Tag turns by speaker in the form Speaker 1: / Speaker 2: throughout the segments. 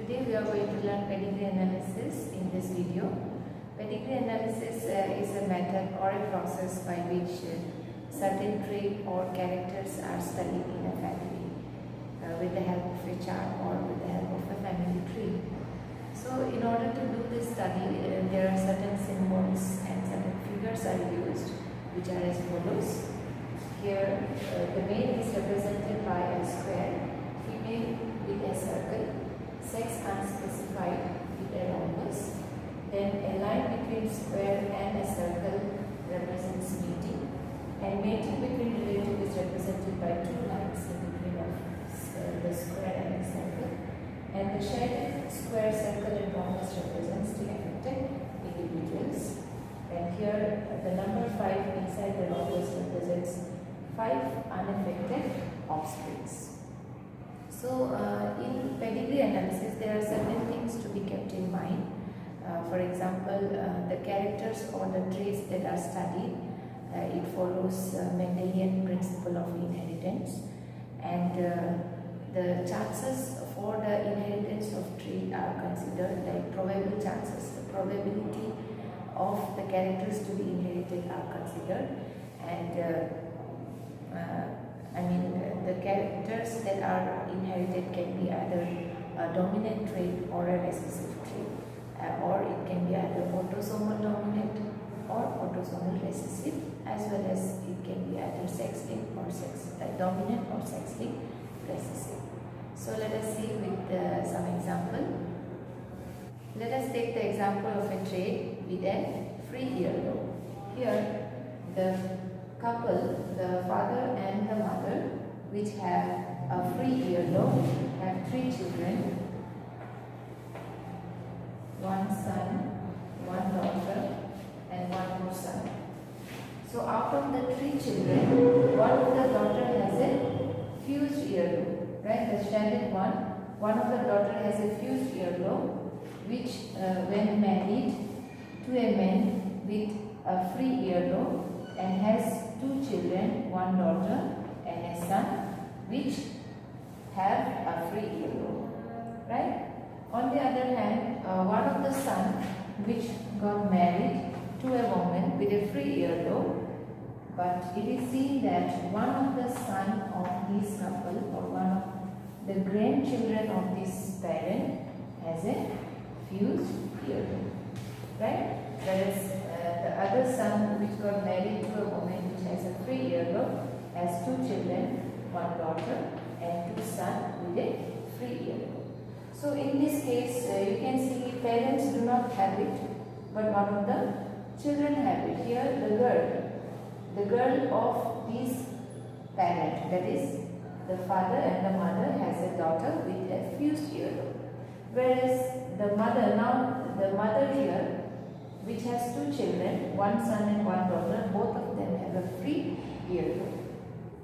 Speaker 1: Today we are going to learn pedigree analysis in this video. Pedigree analysis is a method or a process by which certain traits or characters are studied in a family with the help of a chart or with the help of a family tree. So in order to do this study, there are certain symbols and certain figures are used, which are as follows. Here the male is represented by a square, female with a circle, sex unspecified with a rhombus. Then a line between square and a circle represents mating, and mating between relatives is represented by two lines in between of the square and the circle. And the shaded square, circle and rhombus represents the affected individuals. And here the number 5 inside the rhombus represents 5 unaffected offsprings. So in pedigree analysis there are certain things to be kept in mind. For example, the characters or the traits that are studied, it follows Mendelian principle of inheritance, and the chances for the inheritance of trait are considered like probable chances. The probability of the characters to be inherited are considered, and the characters that are inherited can be either a dominant trait or a recessive trait, or it can be either autosomal dominant or autosomal recessive, as well as it can be either sex-linked or dominant or sex-linked recessive. So let us see with some example. Let us take the example of a trait with a free earlobe. Here the couple, the father and the mother, which have a free earlobe, have 3 children, 1 son, 1 daughter and 1 more son. So out of the 3 children, one of the daughter has a fused earlobe, right? The shaded one of the daughter has a fused earlobe, which when married to a man with a free earlobe and has 2 children, 1 daughter and a son, which have a free earlobe, right? On the other hand, one of the son which got married to a woman with a free earlobe, but it is seen that one of the son of this couple or one of the grandchildren of this parent has a fused earlobe, right? Whereas the other son which got married to a woman which has a free earlobe has 2 children, 1 daughter and 2 sons with a free earlobe. So in this case you can see parents do not have it, but one of the children have it. Here the girl of this parent, that is the father and the mother, has a daughter with a fused earlobe. Whereas the mother here, which has 2 children, 1 son and 1 daughter, both of them have a free earlobe.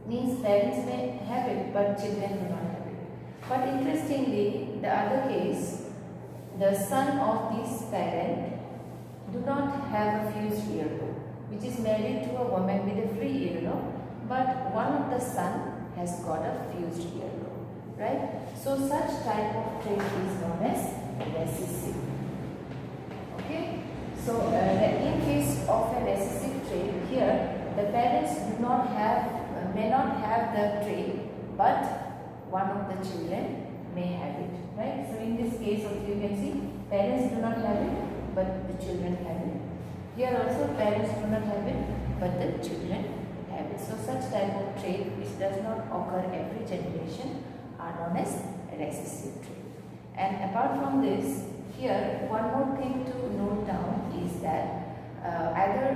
Speaker 1: Means parents may have it, but children do not have it. But interestingly, the other case, the son of this parent do not have a fused earlobe, which is married to a woman with a free earlobe, but one of the son has got a fused earlobe, right? So such type of trait is known as recessive. Okay? So in case of a recessive trait, here the parents may not have the trait, but one of the children may have it, right? So in this case also you can see parents do not have it, but the children have it. Here also parents do not have it, but the children have it. So such type of trait which does not occur every generation are known as recessive trait. And apart from this, here one more thing to note down is that whether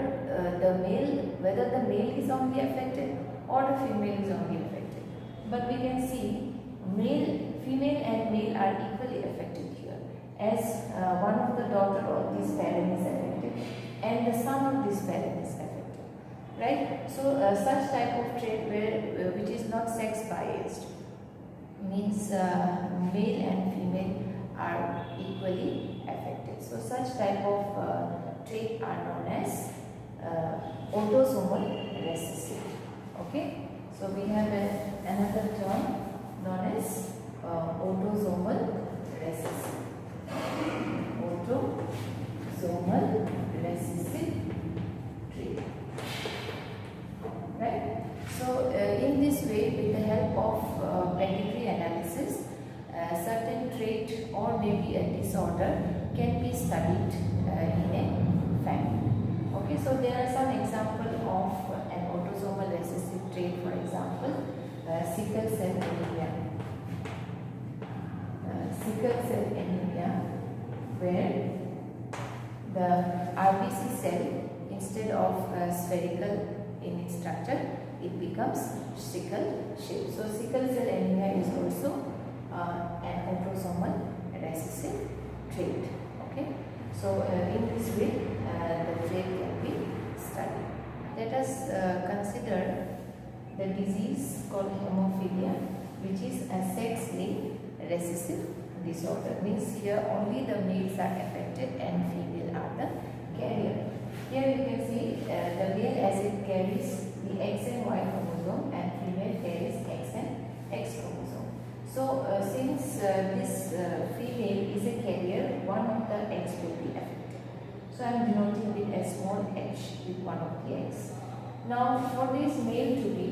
Speaker 1: the male is only affected or the female is only affected. But we can see female and male are equally affected here, as one of the daughter of this parent is affected and the son of this parent is affected, right? So such type of trait which is not sex biased means male and female are equally affected. So such type of trait are known as autosomal recessive. Okay, so we have another term known as autosomal recessive. certain trait or maybe a disorder can be studied in a family. Okay, so there are some examples of an autosomal recessive trait, for example, sickle cell anemia. Sickle cell anemia, where the RBC cell, instead of spherical in its structure, it becomes sickle shape. So sickle cell anemia is also an autosomal recessive trait. Okay, so in this way the trait can be studied. Let us consider the disease called hemophilia, which is a sex-linked recessive disorder. Means here only the males are affected and female are the carrier. Here you can see the male as it carries the X and Y chromosome, and female carries X and X chromosome. So since this female is a carrier, one of the X will be affected. So I am denoting with a small h with one of the X. Now for this male to be,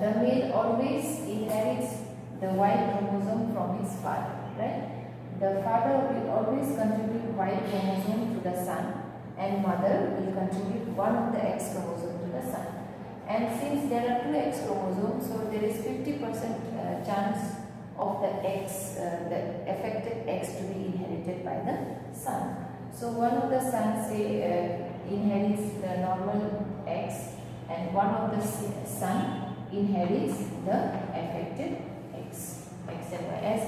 Speaker 1: the male always inherits the Y chromosome from his father, right? The father will always contribute Y chromosome to the son, and mother will contribute one of the X chromosome to the son. And since there are two X chromosomes, so there is 50% chance of the X, the affected X to be inherited by the son. So one of the sons say inherits the normal X, and one of the son inherits the affected X and Y, as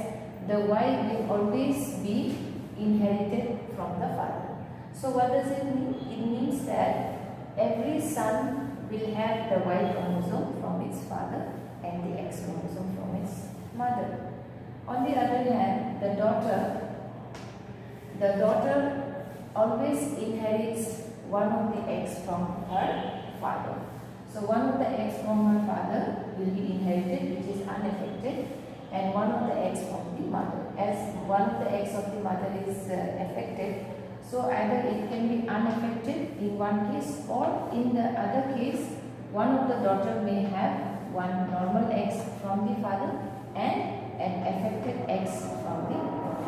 Speaker 1: the Y will always be inherited from the father. So what does it mean? It means that every son will have the Y chromosome from its father and the X chromosome from its mother. On the other hand, the daughter always inherits one of the X from her father. So one of the X from her father will be inherited, which is unaffected, and one of the X from the mother. As one of the X of the mother is affected, so either it can be unaffected in one case, or in the other case, one of the daughter may have one normal X from the father and an affected X from the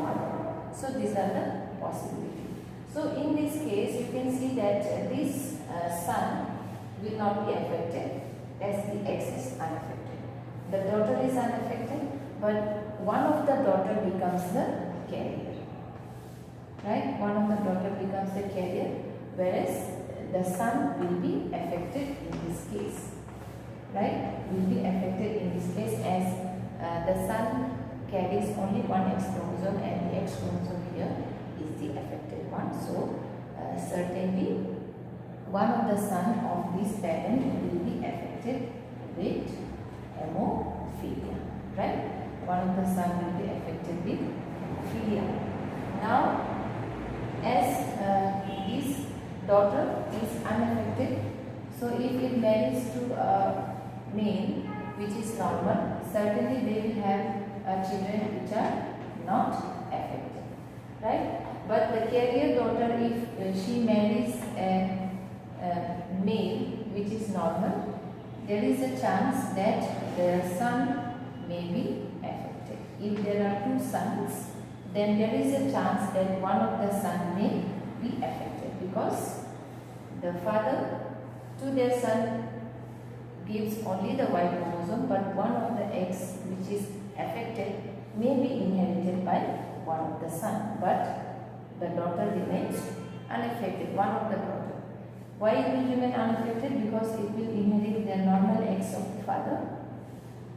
Speaker 1: mother. So these are the possibilities. So in this case, you can see that this son will not be affected as the X is unaffected. The daughter is unaffected, but one of the daughter becomes the carrier. Right? One of the daughter becomes the carrier, whereas the son will be affected in this case. Right? Will be affected in this case, as the son carries only one X chromosome, and the X chromosome here is the affected one. So certainly one of the son of this parent will be affected with hemophilia. Right? One of the son will be affected with hemophilia. Now, as this daughter is unaffected, so if it marries to a male which is normal, certainly they will have children which are not affected, right? But the carrier daughter, if she marries a male which is normal, there is a chance that the son may be affected. If there are two sons, then there is a chance that one of the son may be affected, because the father to their son gives only the Y chromosome, but one of the X which is affected may be inherited by one of the son, but the daughter remains unaffected, one of the daughter. Why it will remain unaffected? Because it will inherit the normal X of the father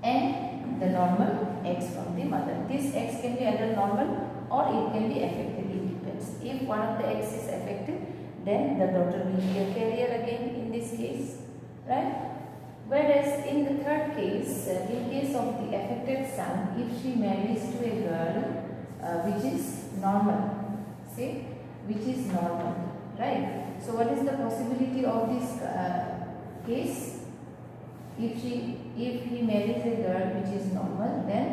Speaker 1: and the normal X from the mother. This X can be either normal or it can be affected, it depends. If one of the X is affected, then the daughter will be a carrier again in this case, right? Whereas in the third case, in case of the affected son, if she marries to a girl which is normal, say, which is normal, right? So what is the possibility of this case? If he marries a girl which is normal, then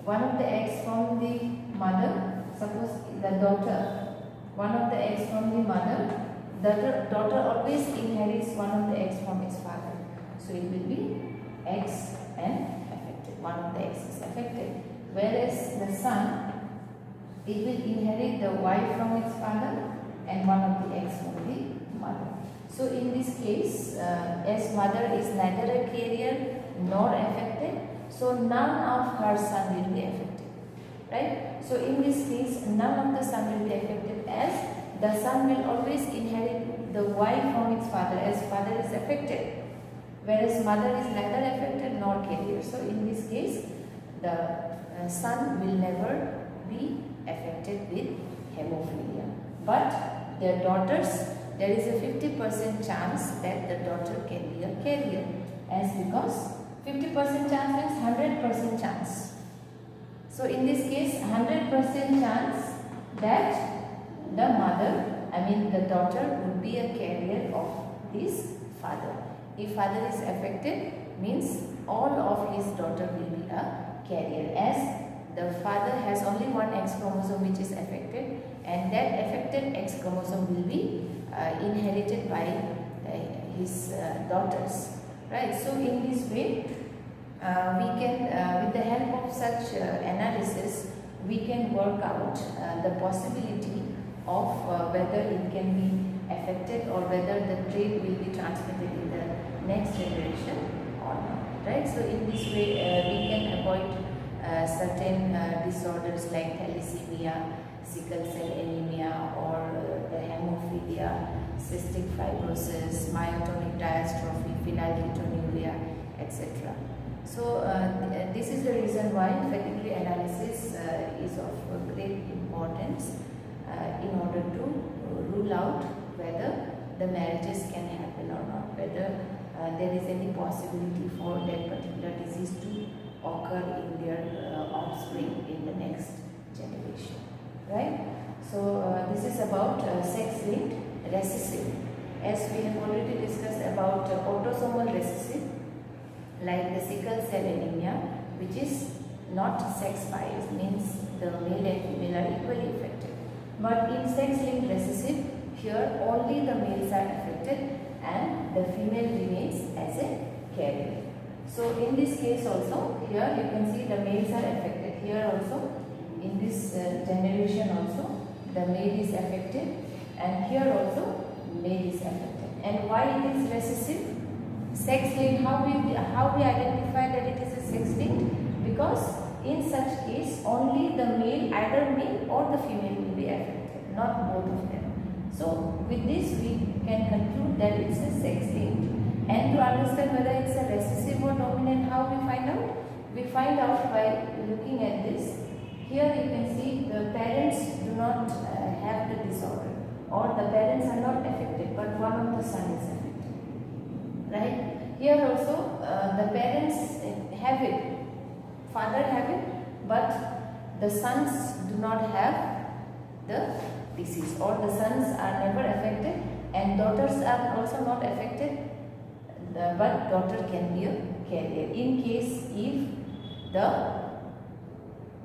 Speaker 1: one of the X from the mother, suppose the daughter, one of the X from the mother, the daughter always inherits one of the X from its father. So it will be X and affected. One of the X is affected. whereas the son, it will inherit the Y from its father and one of the X from the mother. So in this case, as mother is neither a carrier nor affected, so none of her son will be affected, right? So in this case, none of the son will be affected, as the son will always inherit the Y from its father, as father is affected, whereas mother is neither affected nor carrier. So in this case, the son will never be affected with hemophilia. But their daughters, there is a 50% chance that the daughter can be a carrier, as because 50% chance means 100% chance. So in this case, 100% chance that the mother, the daughter would be a carrier of his father. If father is affected, means all of his daughter will be a carrier, as the father has only one X chromosome which is affected, and that affected X chromosome will be inherited by his daughters, right? So in this way, we can, with the help of such analysis, we can work out the possibility of whether it can be affected or whether the trait will be transmitted in the next generation or not, right? So in this way, we can avoid certain disorders like thalassemia, sickle cell anemia, or the hemophilia, cystic fibrosis, myotonic dystrophy, phenylketonuria, etc. So this is the reason why pedigree analysis is of great importance in order to rule out whether the marriages can happen or not, whether there is any possibility for that particular disease to occur in their offspring in the next generation, right? So this is about sex-linked recessive. As we have already discussed about autosomal recessive, like the sickle cell anemia, which is not sex biased, means the male and female are equally affected. But in sex-linked recessive, here only the males are affected and the female remains as a carrier. So in this case also, here you can see the males are affected. Here also, in this generation also, the male is affected, and here also male is affected. And why it is recessive? Sex-linked, how we identify that it is a sex-linked? Because in such case, only the male, either male or the female will be affected, not both of them. So with this we can conclude that it's a sex-linked. And to understand whether it's a recessive or dominant, how we find out? We find out by looking at this. Here you can see the parents do not have the disorder, or the parents are not affected, but one of the son is affected, right? Here also the parents have it, father have it, but the sons do not have the disease, or the sons are never affected, and daughters are also not affected, but daughter can be a carrier in case if the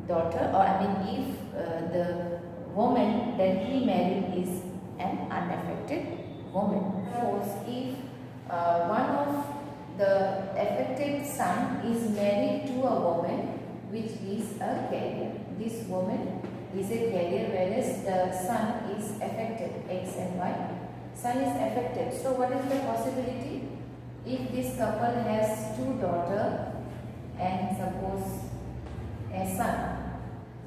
Speaker 1: daughter, or if the woman that he married is an unaffected woman. Suppose if one of the affected son is married to a woman which is a carrier. This woman is a carrier, whereas the son is affected, X and Y. Son is affected. So what is the possibility? If this couple has two daughters and suppose a son,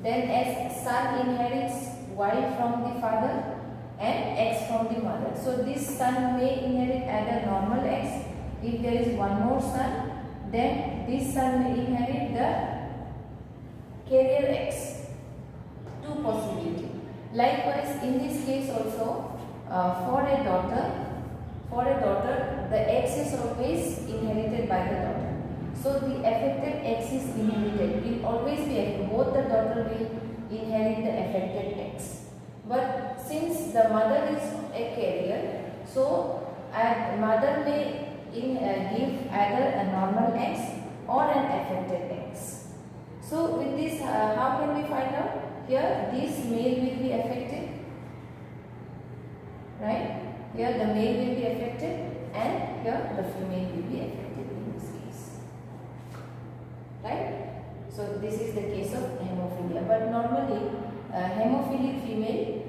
Speaker 1: then as son inherits Y from the father and X from the mother. So this son may inherit either normal X. If there is one more son, then this son may inherit the carrier X. Two possibilities. Likewise, in this case also, for a daughter, the X is always inherited by the daughter. So the affected X is inherited. Will always be, both the daughter will inherit the affected X. But since the mother is a carrier, so mother may give either a normal X or an affected X. So with this, how can we find out? Here this male will be affected, right? Here the male will be affected, and here the female will be affected in this case, right? So this is is the case of hemophilia. But normally, hemophilic female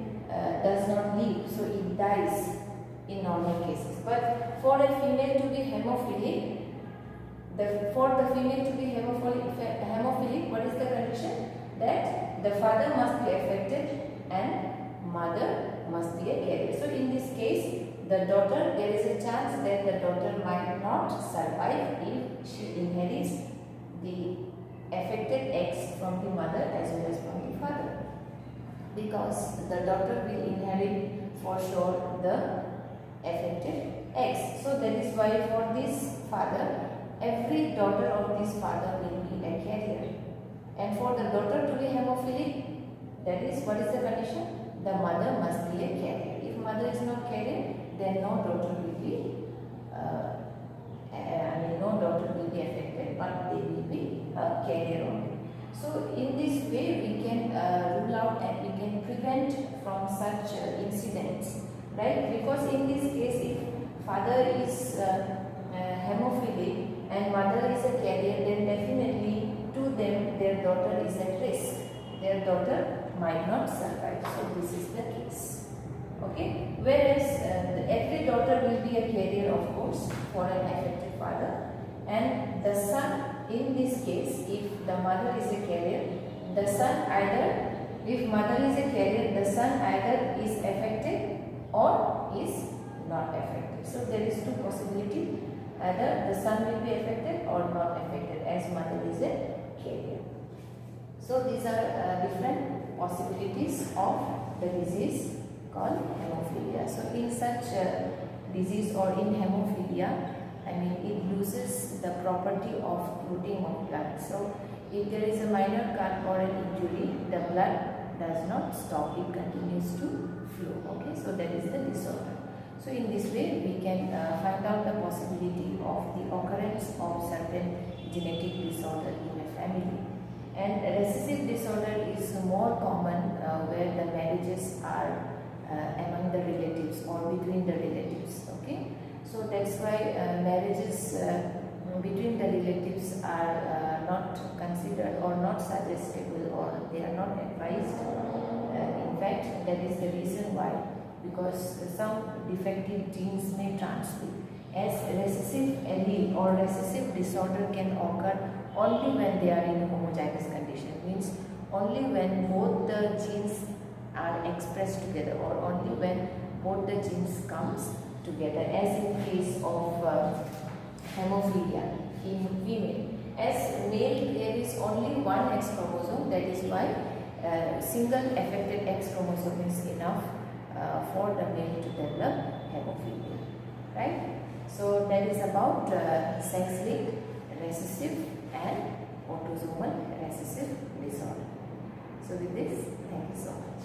Speaker 1: does not live, so it dies in normal cases. But for a female to be hemophilic, for the female to be hemophilic, what is the condition? That the father must be affected and mother must be a carrier. So in this case, the daughter, there is a chance that the daughter might not survive if she inherits the affected eggs from the mother as well as from the father, because the daughter will inherit for sure the affected eggs. So that is why for this father, every daughter of this father will be a carrier. And for the daughter to be hemophilic, that is, what is the condition? The mother must be a carrier. If mother is not carrier, then no daughter will be, no daughter will be affected, but they will be a carrier only. So in this way, we can rule out and we can prevent from such incidents, right? Because in this case, if father is hemophilic and mother is a carrier, then definitely to them their daughter is at risk. Their daughter might not survive. So this is the case. Okay. Whereas every daughter will be a carrier, of course, for an affected father, and the son, in this case, if the mother is a carrier, the son either, if mother is a carrier, the son either is affected or is not affected. So there is two possibilities. Either the son will be affected or not affected, as mother is a carrier. So these are different possibilities of the disease called hemophilia. So in such disease or in hemophilia, it loses the property of clotting of blood. So if there is a minor cut or an injury, the blood does not stop, it continues to flow. Okay, so that is the disorder. So in this way, we can find out the possibility of the occurrence of certain genetic disorder in a family. And recessive disorder is more common where the marriages are among the relatives or between the relatives. Okay, so that's why marriages between the relatives are not considered or not suggestible, or they are not advised. In fact, that is the reason why. Because some defective genes may transmit, as recessive allele or recessive disorder can occur only when they are in a homozygous condition, means only when both the genes are expressed together, or only when both the genes comes together, as in case of hemophilia in female. As male, there is only one X chromosome, that is why single affected X chromosome is enough for the male to develop hemophilia, right? So that is about sex-linked recessive and autosomal recessive disorder. So with this, thank you so much.